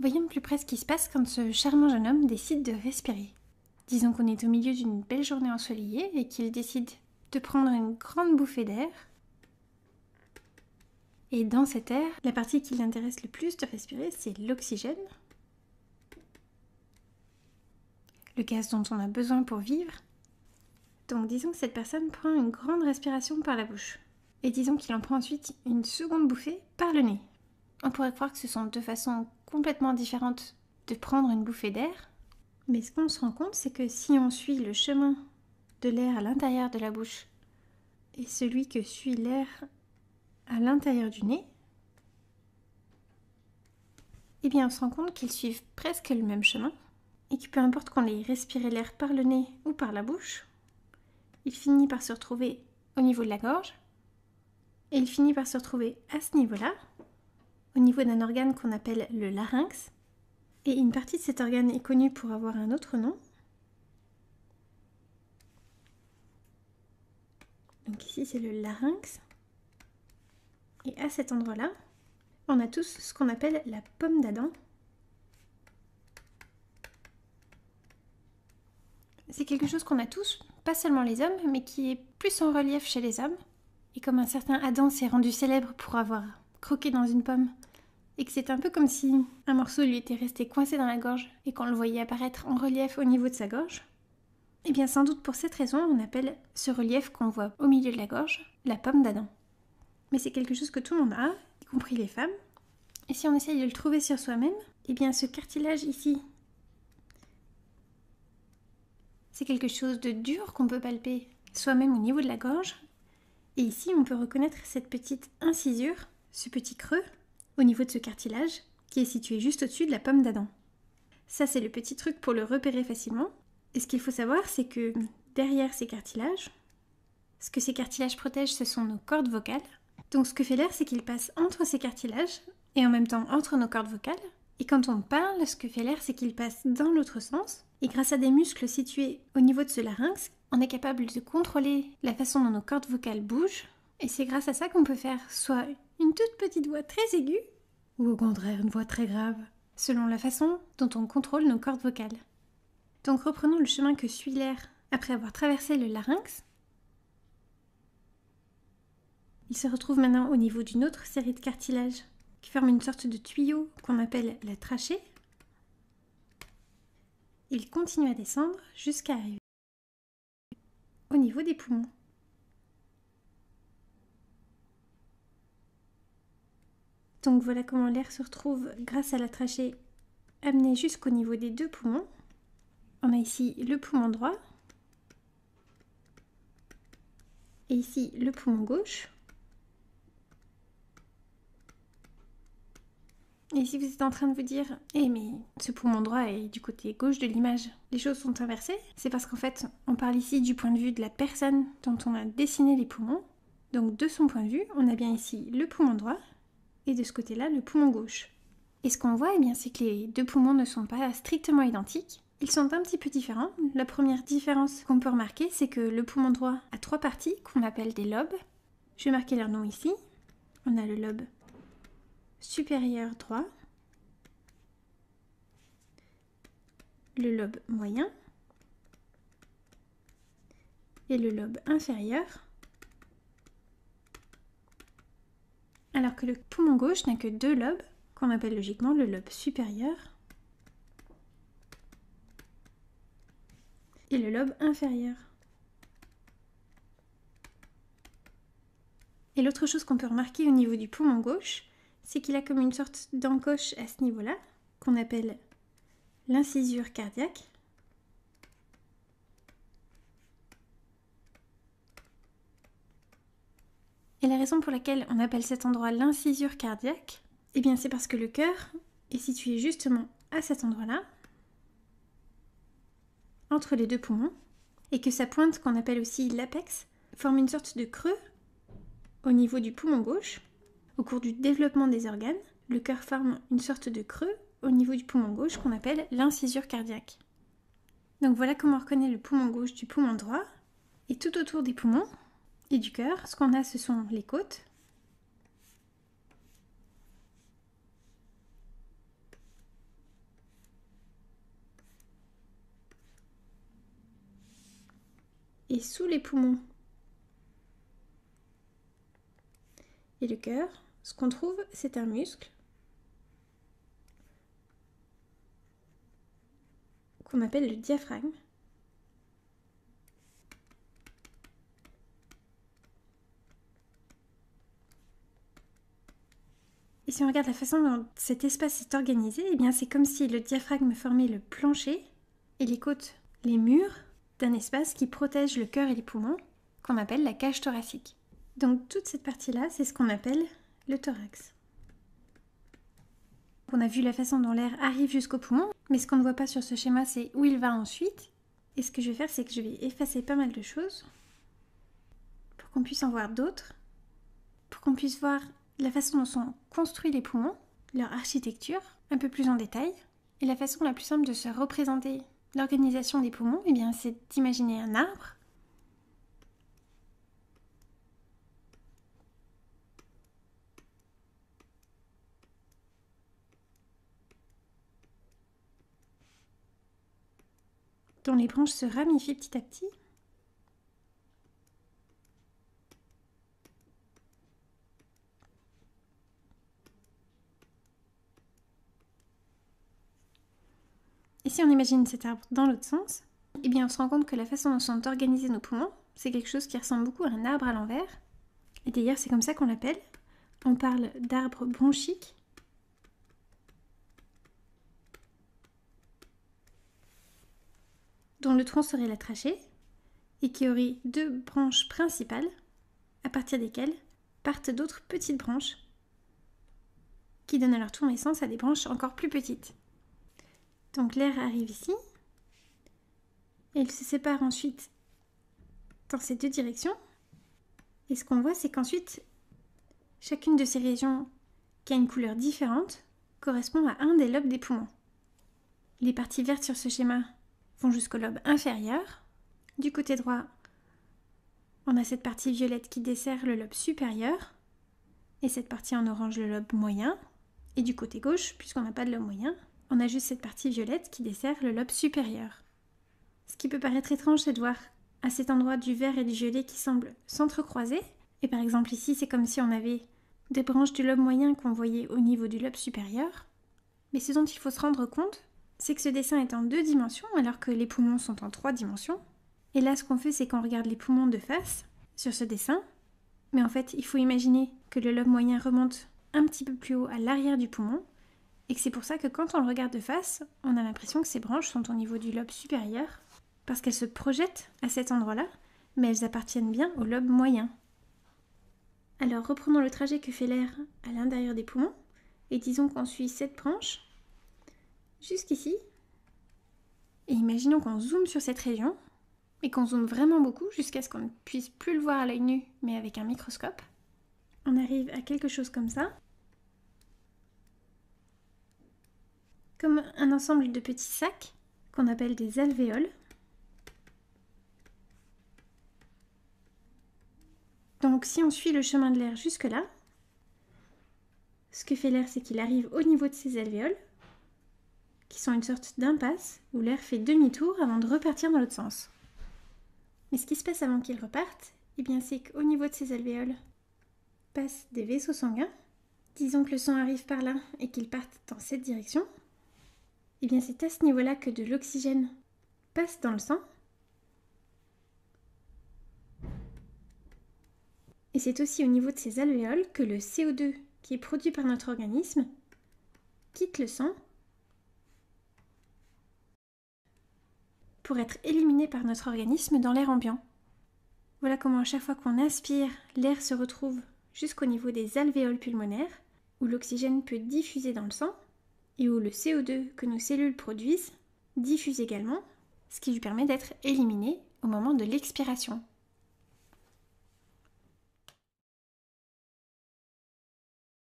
Voyons de plus près ce qui se passe quand ce charmant jeune homme décide de respirer. Disons qu'on est au milieu d'une belle journée ensoleillée et qu'il décide de prendre une grande bouffée d'air. Et dans cet air, la partie qui l'intéresse le plus de respirer, c'est l'oxygène. Le gaz dont on a besoin pour vivre. Donc disons que cette personne prend une grande respiration par la bouche. Et disons qu'il en prend ensuite une seconde bouffée par le nez. On pourrait croire que ce sont deux façons complètement différentes de prendre une bouffée d'air. Mais ce qu'on se rend compte, c'est que si on suit le chemin de l'air à l'intérieur de la bouche et celui que suit l'air à l'intérieur du nez, eh bien on se rend compte qu'ils suivent presque le même chemin et que peu importe qu'on ait respiré l'air par le nez ou par la bouche, il finit par se retrouver au niveau de la gorge et il finit par se retrouver à ce niveau-là, au niveau d'un organe qu'on appelle le larynx. Et une partie de cet organe est connue pour avoir un autre nom. Donc ici c'est le larynx. Et à cet endroit-là, on a tous ce qu'on appelle la pomme d'Adam. C'est quelque chose qu'on a tous, pas seulement les hommes, mais qui est plus en relief chez les hommes. Et comme un certain Adam s'est rendu célèbre pour avoir croqué dans une pomme, et que c'est un peu comme si un morceau lui était resté coincé dans la gorge et qu'on le voyait apparaître en relief au niveau de sa gorge, et bien sans doute pour cette raison on appelle ce relief qu'on voit au milieu de la gorge la pomme d'Adam. Mais c'est quelque chose que tout le monde a, y compris les femmes, et si on essaye de le trouver sur soi-même, et bien ce cartilage ici, c'est quelque chose de dur qu'on peut palper soi-même au niveau de la gorge, et ici on peut reconnaître cette petite incisure, ce petit creux, au niveau de ce cartilage, qui est situé juste au-dessus de la pomme d'Adam. Ça, c'est le petit truc pour le repérer facilement. Et ce qu'il faut savoir, c'est que derrière ces cartilages, ce que ces cartilages protègent, ce sont nos cordes vocales. Donc ce que fait l'air, c'est qu'il passe entre ces cartilages, et en même temps entre nos cordes vocales. Et quand on parle, ce que fait l'air, c'est qu'il passe dans l'autre sens. Et grâce à des muscles situés au niveau de ce larynx, on est capable de contrôler la façon dont nos cordes vocales bougent. Et c'est grâce à ça qu'on peut faire soit une toute petite voix très aiguë, ou au contraire une voix très grave, selon la façon dont on contrôle nos cordes vocales. Donc reprenons le chemin que suit l'air après avoir traversé le larynx. Il se retrouve maintenant au niveau d'une autre série de cartilages qui forment une sorte de tuyau qu'on appelle la trachée. Il continue à descendre jusqu'à arriver au niveau des poumons. Donc voilà comment l'air se retrouve grâce à la trachée amené jusqu'au niveau des deux poumons. On a ici le poumon droit et ici le poumon gauche. Et si vous êtes en train de vous dire « Eh mais ce poumon droit est du côté gauche de l'image, les choses sont inversées », c'est parce qu'en fait on parle ici du point de vue de la personne dont on a dessiné les poumons. Donc de son point de vue, on a bien ici le poumon droit et de ce côté-là le poumon gauche. Et ce qu'on voit, eh bien, c'est que les deux poumons ne sont pas strictement identiques. Ils sont un petit peu différents. La première différence qu'on peut remarquer, c'est que le poumon droit a 3 parties qu'on appelle des lobes. Je vais marquer leur nom ici. On a le lobe supérieur droit, le lobe moyen et le lobe inférieur. Alors que le poumon gauche n'a que 2 lobes, qu'on appelle logiquement le lobe supérieur et le lobe inférieur. Et l'autre chose qu'on peut remarquer au niveau du poumon gauche, c'est qu'il a comme une sorte d'encoche à ce niveau-là, qu'on appelle l'incisure cardiaque. Et la raison pour laquelle on appelle cet endroit l'incisure cardiaque, eh bien c'est parce que le cœur est situé justement à cet endroit-là, entre les deux poumons, et que sa pointe, qu'on appelle aussi l'apex, forme une sorte de creux au niveau du poumon gauche. Au cours du développement des organes, le cœur forme une sorte de creux au niveau du poumon gauche qu'on appelle l'incisure cardiaque. Donc voilà comment on reconnaît le poumon gauche du poumon droit. Et tout autour des poumons et du cœur, ce qu'on a, ce sont les côtes. . et sous les poumons et le cœur, ce qu'on trouve, c'est un muscle qu'on appelle le diaphragme. Et si on regarde la façon dont cet espace est organisé, eh bien c'est comme si le diaphragme formait le plancher et les côtes, les murs d'un espace qui protège le cœur et les poumons, qu'on appelle la cage thoracique. Donc toute cette partie-là, c'est ce qu'on appelle le thorax. On a vu la façon dont l'air arrive jusqu'aux poumons, mais ce qu'on ne voit pas sur ce schéma, c'est où il va ensuite. Et ce que je vais faire, c'est que je vais effacer pas mal de choses pour qu'on puisse en voir d'autres, pour qu'on puisse voir la façon dont sont construits les poumons, leur architecture, un peu plus en détail. Et la façon la plus simple de se représenter l'organisation des poumons, eh bien, c'est d'imaginer un arbre. Dont les branches se ramifient petit à petit. Et si on imagine cet arbre dans l'autre sens, eh bien on se rend compte que la façon dont sont organisés nos poumons, c'est quelque chose qui ressemble beaucoup à un arbre à l'envers. Et d'ailleurs, c'est comme ça qu'on l'appelle. On parle d'arbre bronchique. Dont le tronc serait la trachée, et qui aurait deux branches principales, à partir desquelles partent d'autres petites branches, qui donnent à leur tour naissance à des branches encore plus petites. Donc l'air arrive ici, et il se sépare ensuite dans ces deux directions. Et ce qu'on voit, c'est qu'ensuite, chacune de ces régions qui a une couleur différente correspond à un des lobes des poumons. Les parties vertes sur ce schéma vont jusqu'au lobe inférieur. Du côté droit, on a cette partie violette qui dessert le lobe supérieur, et cette partie en orange le lobe moyen. Et du côté gauche, puisqu'on n'a pas de lobe moyen, on a juste cette partie violette qui dessert le lobe supérieur. Ce qui peut paraître étrange, c'est de voir à cet endroit du vert et du violet qui semblent s'entrecroiser. Et par exemple ici, c'est comme si on avait des branches du lobe moyen qu'on voyait au niveau du lobe supérieur. Mais ce dont il faut se rendre compte, c'est que ce dessin est en 2 dimensions alors que les poumons sont en 3 dimensions. Et là, ce qu'on fait, c'est qu'on regarde les poumons de face sur ce dessin. Mais en fait, il faut imaginer que le lobe moyen remonte un petit peu plus haut à l'arrière du poumon, et que c'est pour ça que quand on le regarde de face, on a l'impression que ces branches sont au niveau du lobe supérieur, parce qu'elles se projettent à cet endroit-là, mais elles appartiennent bien au lobe moyen. Alors reprenons le trajet que fait l'air à l'intérieur des poumons, et disons qu'on suit cette branche jusqu'ici, et imaginons qu'on zoome sur cette région, et qu'on zoome vraiment beaucoup jusqu'à ce qu'on ne puisse plus le voir à l'œil nu, mais avec un microscope. On arrive à quelque chose comme ça, comme un ensemble de petits sacs qu'on appelle des alvéoles. Donc si on suit le chemin de l'air jusque-là, ce que fait l'air, c'est qu'il arrive au niveau de ces alvéoles, qui sont une sorte d'impasse, où l'air fait demi-tour avant de repartir dans l'autre sens. Mais ce qui se passe avant qu'il reparte, eh bien c'est qu'au niveau de ces alvéoles passent des vaisseaux sanguins. Disons que le sang arrive par là et qu'il parte dans cette direction. Eh bien c'est à ce niveau-là que de l'oxygène passe dans le sang. Et c'est aussi au niveau de ces alvéoles que le CO2 qui est produit par notre organisme quitte le sang pour être éliminé par notre organisme dans l'air ambiant. Voilà comment à chaque fois qu'on inspire, l'air se retrouve jusqu'au niveau des alvéoles pulmonaires, où l'oxygène peut diffuser dans le sang, et où le CO2 que nos cellules produisent diffuse également, ce qui lui permet d'être éliminé au moment de l'expiration.